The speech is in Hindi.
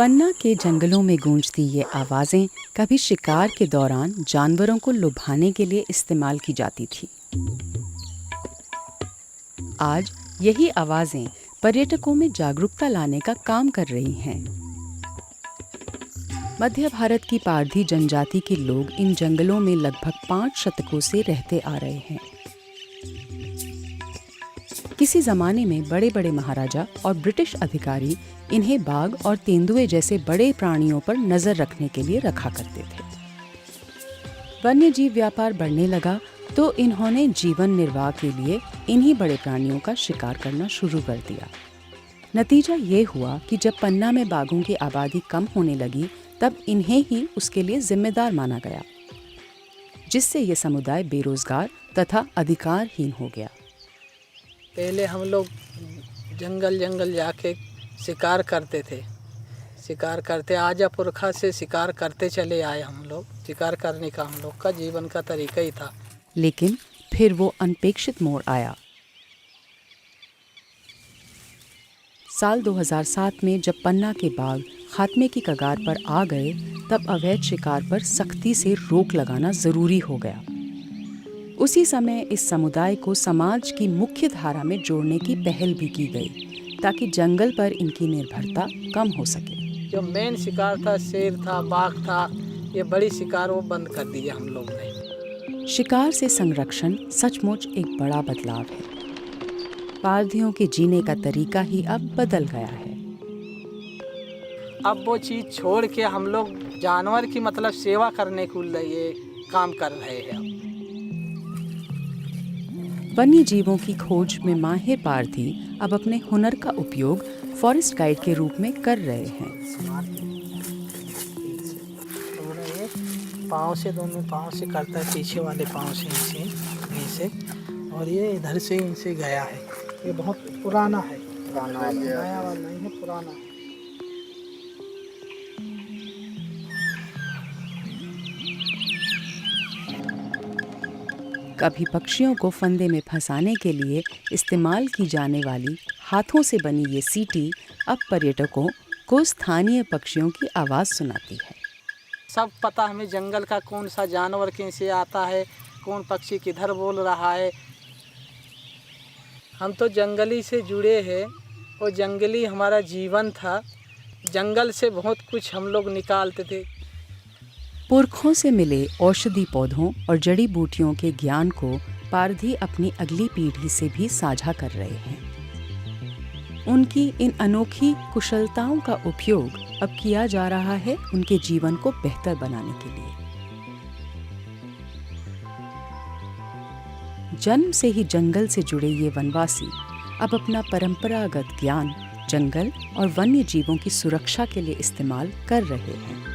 पन्ना के जंगलों में गूंजती ये आवाज़ें कभी शिकार के दौरान जानवरों को लुभाने के लिए इस्तेमाल की जाती थी। आज यही आवाज़ें पर्यटकों में जागरूकता लाने का काम कर रही हैं। मध्य भारत की पारधी जनजाति के लोग इन जंगलों में लगभग 5 शतकों से रहते आ रहे हैं। किसी ज़माने में बड़े बड़े महाराजा और ब्रिटिश अधिकारी इन्हें बाघ और तेंदुए जैसे बड़े प्राणियों पर नज़र रखने के लिए रखा करते थे। वन्य जीव व्यापार बढ़ने लगा तो इन्होंने जीवन निर्वाह के लिए इन्हीं बड़े प्राणियों का शिकार करना शुरू कर दिया। नतीजा ये हुआ कि जब पन्ना में बाघों की आबादी कम होने लगी तब इन्हें ही उसके लिए जिम्मेदार माना गया, जिससे ये समुदाय बेरोजगार तथा अधिकारहीन हो गया। पहले हम लोग जंगल जाके शिकार करते थे। शिकार करते आजा पुरखा से शिकार करते चले आए हम लोग। शिकार करने का हम लोग का जीवन का तरीका ही था। लेकिन फिर वो अनपेक्षित मोड़ आया। साल 2007 में जब पन्ना के बाघ खात्मे की कगार पर आ गए तब अवैध शिकार पर सख्ती से रोक लगाना ज़रूरी हो गया। उसी समय इस समुदाय को समाज की मुख्य धारा में जोड़ने की पहल भी की गई ताकि जंगल पर इनकी निर्भरता कम हो सके। जो मेन शिकार था, शेर था, बाघ था, ये बड़ी शिकार वो बंद कर दिया हम लोग ने। शिकार से संरक्षण सचमुच एक बड़ा बदलाव है। पारधियों के जीने का तरीका ही अब बदल गया है। अब वो चीज़ छोड़ के हम लोग जानवर की मतलब सेवा करने को ये काम कर रहे हैं। वन्य जीवों की खोज में माहिर पारधी अब अपने हुनर का उपयोग फॉरेस्ट गाइड के रूप में कर रहे हैं। पाँव से, दोनों पाँव से करता है, पीछे वाले पाँव से इनसे और ये इधर से इनसे गया है। ये बहुत पुराना है, नया वाला नहीं है, पुराना है। कभी पक्षियों को फंदे में फंसाने के लिए इस्तेमाल की जाने वाली हाथों से बनी ये सीटी अब पर्यटकों को स्थानीय पक्षियों की आवाज़ सुनाती है। सब पता हमें जंगल का कौन सा जानवर कैसे आता है, कौन पक्षी किधर बोल रहा है। हम तो जंगली से जुड़े हैं और जंगली हमारा जीवन था। जंगल से बहुत कुछ हम लोग निकालते थे। पुरखों से मिले औषधि पौधों और जड़ी बूटियों के ज्ञान को पारधी अपनी अगली पीढ़ी से भी साझा कर रहे हैं। उनकी इन अनोखी कुशलताओं का उपयोग अब किया जा रहा है उनके जीवन को बेहतर बनाने के लिए। जन्म से ही जंगल से जुड़े ये वनवासी अब अपना परंपरागत ज्ञान जंगल और वन्य जीवों की सुरक्षा के लिए इस्तेमाल कर रहे हैं।